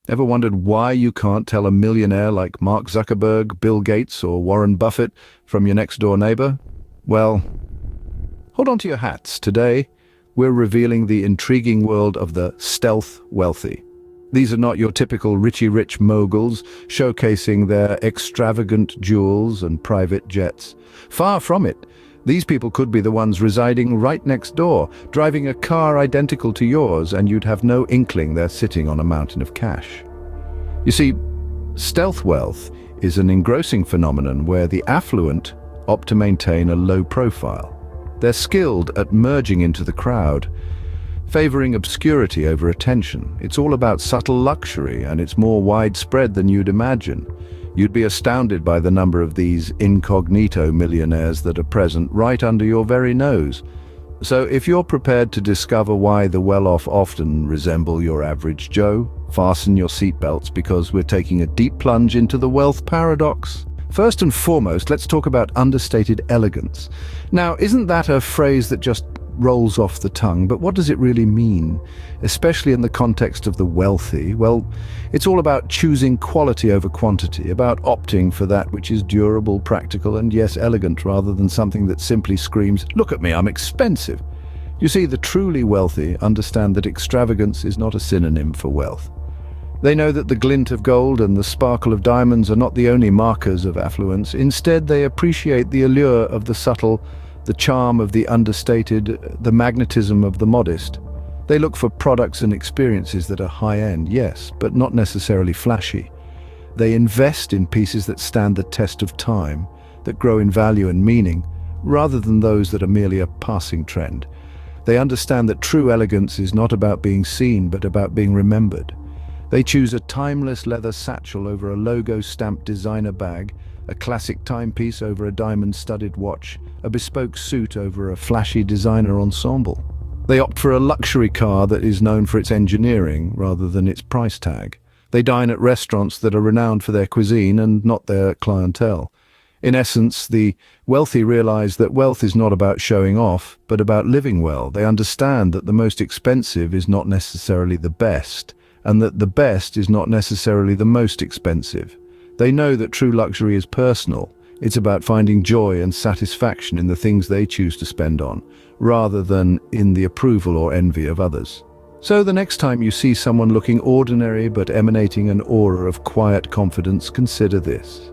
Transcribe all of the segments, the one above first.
Ever wondered why you can't tell a millionaire like Mark Zuckerberg, Bill Gates, or Warren Buffett from your next-door neighbor? Well, hold on to your hats. Today, we're revealing the intriguing world of the stealth wealthy. These are not your typical richy-rich moguls showcasing their extravagant jewels and private jets. Far from it. These people could be the ones residing right next door, driving a car identical to yours, and you'd have no inkling they're sitting on a mountain of cash. You see, stealth wealth is an engrossing phenomenon where the affluent opt to maintain a low profile. They're skilled at merging into the crowd, favoring obscurity over attention. It's all about subtle luxury, and it's more widespread than you'd imagine. You'd be astounded by the number of these incognito millionaires that are present right under your very nose. So if you're prepared to discover why the well-off often resemble your average Joe, fasten your seatbelts because we're taking a deep plunge into the wealth paradox. First and foremost, let's talk about understated elegance. Now, isn't that a phrase that just rolls off the tongue, but what does it really mean, especially in the context of the wealthy? Well, it's all about choosing quality over quantity, about opting for that which is durable, practical, and yes, elegant, rather than something that simply screams, "Look at me, I'm expensive." You see, the truly wealthy understand that extravagance is not a synonym for wealth. They know that the glint of gold and the sparkle of diamonds are not the only markers of affluence. Instead, they appreciate the allure of the subtle, the charm of the understated, the magnetism of the modest. They look for products and experiences that are high-end, yes, but not necessarily flashy. They invest in pieces that stand the test of time, that grow in value and meaning, rather than those that are merely a passing trend. They understand that true elegance is not about being seen, but about being remembered. They choose a timeless leather satchel over a logo-stamped designer bag, a classic timepiece over a diamond-studded watch, a bespoke suit over a flashy designer ensemble. They opt for a luxury car that is known for its engineering rather than its price tag. They dine at restaurants that are renowned for their cuisine and not their clientele. In essence, the wealthy realize that wealth is not about showing off, but about living well. They understand that the most expensive is not necessarily the best, and that the best is not necessarily the most expensive. They know that true luxury is personal. It's about finding joy and satisfaction in the things they choose to spend on, rather than in the approval or envy of others. So the next time you see someone looking ordinary but emanating an aura of quiet confidence, consider this.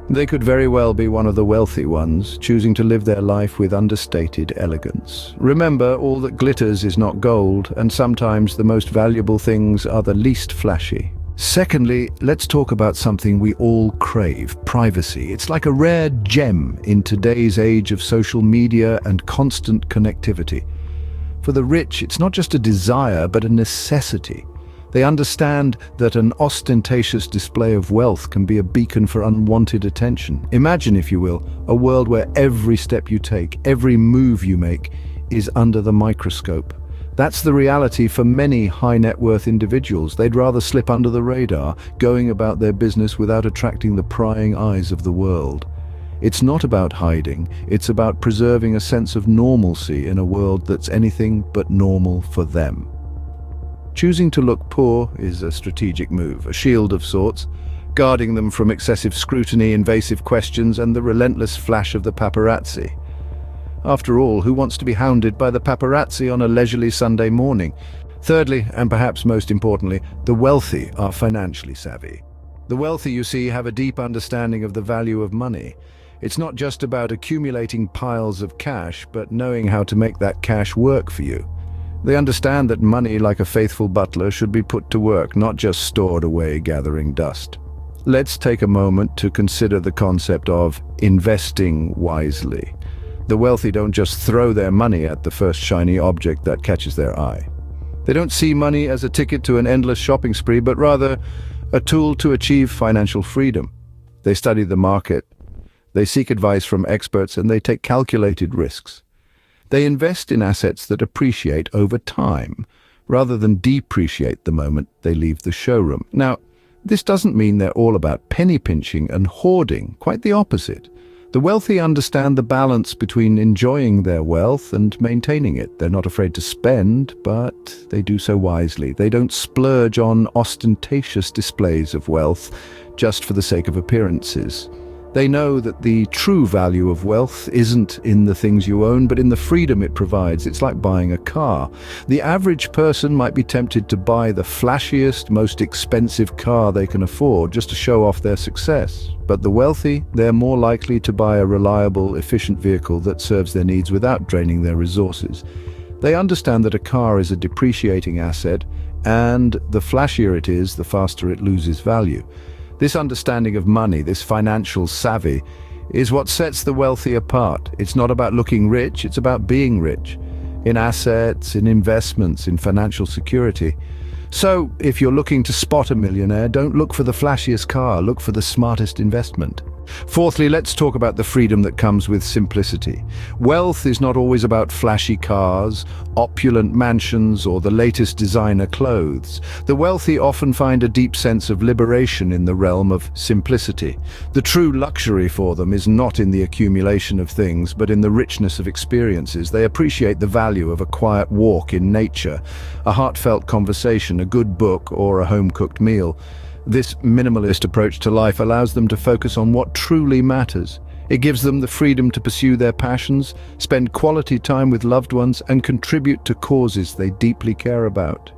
They could very well be one of the wealthy ones, choosing to live their life with understated elegance. Remember, all that glitters is not gold, and sometimes the most valuable things are the least flashy. Secondly, let's talk about something we all crave: privacy. It's like a rare gem in today's age of social media and constant connectivity. For the rich, it's not just a desire, but a necessity. They understand that an ostentatious display of wealth can be a beacon for unwanted attention. Imagine, if you will, a world where every step you take, every move you make, is under the microscope. That's the reality for many high-net-worth individuals. They'd rather slip under the radar, going about their business without attracting the prying eyes of the world. It's not about hiding, it's about preserving a sense of normalcy in a world that's anything but normal for them. Choosing to look poor is a strategic move, a shield of sorts, guarding them from excessive scrutiny, invasive questions, and the relentless flash of the paparazzi. After all, who wants to be hounded by the paparazzi on a leisurely Sunday morning? Thirdly, and perhaps most importantly, the wealthy are financially savvy. The wealthy, you see, have a deep understanding of the value of money. It's not just about accumulating piles of cash, but knowing how to make that cash work for you. They understand that money, like a faithful butler, should be put to work, not just stored away gathering dust. Let's take a moment to consider the concept of investing wisely. The wealthy don't just throw their money at the first shiny object that catches their eye. They don't see money as a ticket to an endless shopping spree, but rather a tool to achieve financial freedom. They study the market, they seek advice from experts, and they take calculated risks. They invest in assets that appreciate over time, rather than depreciate the moment they leave the showroom. Now, this doesn't mean they're all about penny pinching and hoarding, quite the opposite. The wealthy understand the balance between enjoying their wealth and maintaining it. They're not afraid to spend, but they do so wisely. They don't splurge on ostentatious displays of wealth just for the sake of appearances. They know that the true value of wealth isn't in the things you own, but in the freedom it provides. It's like buying a car. The average person might be tempted to buy the flashiest, most expensive car they can afford just to show off their success. But the wealthy, they're more likely to buy a reliable, efficient vehicle that serves their needs without draining their resources. They understand that a car is a depreciating asset, and the flashier it is, the faster it loses value. This understanding of money, this financial savvy, is what sets the wealthy apart. It's not about looking rich, it's about being rich. In assets, in investments, in financial security. So, if you're looking to spot a millionaire, don't look for the flashiest car, look for the smartest investment. Fourthly, let's talk about the freedom that comes with simplicity. Wealth is not always about flashy cars, opulent mansions, or the latest designer clothes. The wealthy often find a deep sense of liberation in the realm of simplicity. The true luxury for them is not in the accumulation of things, but in the richness of experiences. They appreciate the value of a quiet walk in nature, a heartfelt conversation, a good book, or a home-cooked meal. This minimalist approach to life allows them to focus on what truly matters. It gives them the freedom to pursue their passions, spend quality time with loved ones, and contribute to causes they deeply care about.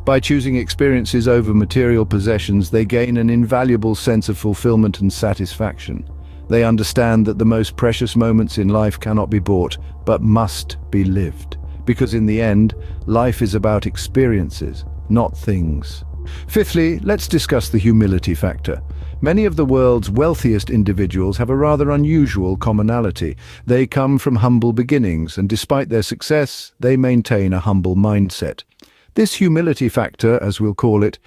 By choosing experiences over material possessions, they gain an invaluable sense of fulfillment and satisfaction. They understand that the most precious moments in life cannot be bought, but must be lived. Because in the end, life is about experiences, not things. Fifthly, let's discuss the humility factor. Many of the world's wealthiest individuals have a rather unusual commonality. They come from humble beginnings, and despite their success, they maintain a humble mindset. This humility factor, as we'll call it,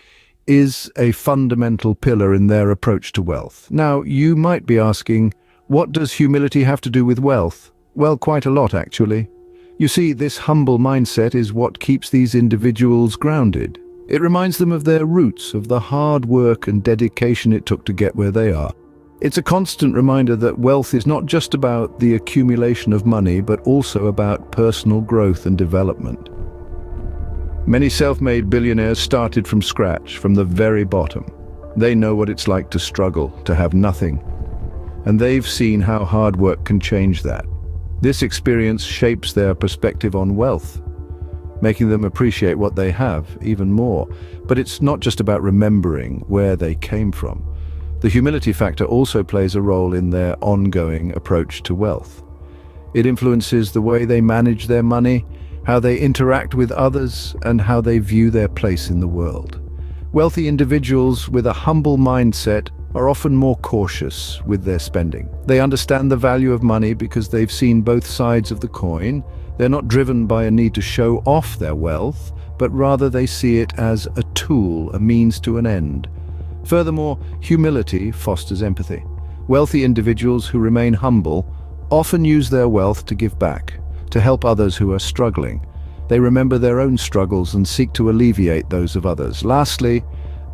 is a fundamental pillar in their approach to wealth. Now, you might be asking, what does humility have to do with wealth? Well, quite a lot, actually. You see, this humble mindset is what keeps these individuals grounded. It reminds them of their roots, of the hard work and dedication it took to get where they are. It's a constant reminder that wealth is not just about the accumulation of money, but also about personal growth and development. Many self-made billionaires started from scratch, from the very bottom. They know what it's like to struggle, to have nothing. And they've seen how hard work can change that. This experience shapes their perspective on wealth, making them appreciate what they have even more. But it's not just about remembering where they came from. The humility factor also plays a role in their ongoing approach to wealth. It influences the way they manage their money, how they interact with others, and how they view their place in the world. Wealthy individuals with a humble mindset are often more cautious with their spending. They understand the value of money because they've seen both sides of the coin. They're not driven by a need to show off their wealth, but rather they see it as a tool, a means to an end. Furthermore, humility fosters empathy. Wealthy individuals who remain humble often use their wealth to give back, to help others who are struggling. They remember their own struggles and seek to alleviate those of others. Lastly,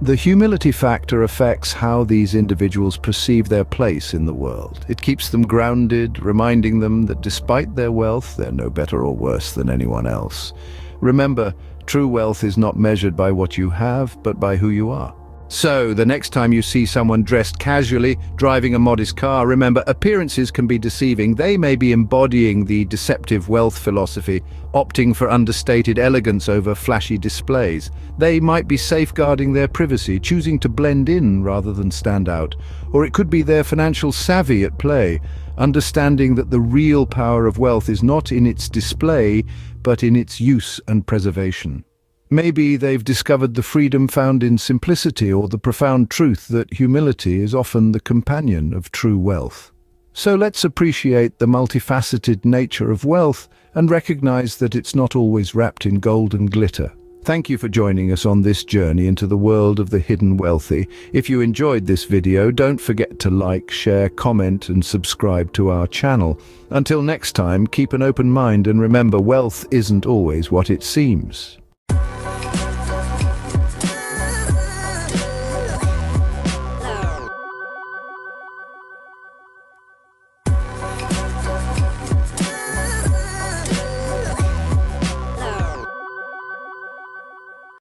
the humility factor affects how these individuals perceive their place in the world. It keeps them grounded, reminding them that despite their wealth, they're no better or worse than anyone else. Remember, true wealth is not measured by what you have, but by who you are. So, the next time you see someone dressed casually, driving a modest car, remember, appearances can be deceiving. They may be embodying the deceptive wealth philosophy, opting for understated elegance over flashy displays. They might be safeguarding their privacy, choosing to blend in rather than stand out. Or it could be their financial savvy at play, understanding that the real power of wealth is not in its display, but in its use and preservation. Maybe they've discovered the freedom found in simplicity, or the profound truth that humility is often the companion of true wealth. So let's appreciate the multifaceted nature of wealth and recognize that it's not always wrapped in gold and glitter. Thank you for joining us on this journey into the world of the hidden wealthy. If you enjoyed this video, don't forget to like, share, comment, and subscribe to our channel. Until next time, keep an open mind and remember, wealth isn't always what it seems.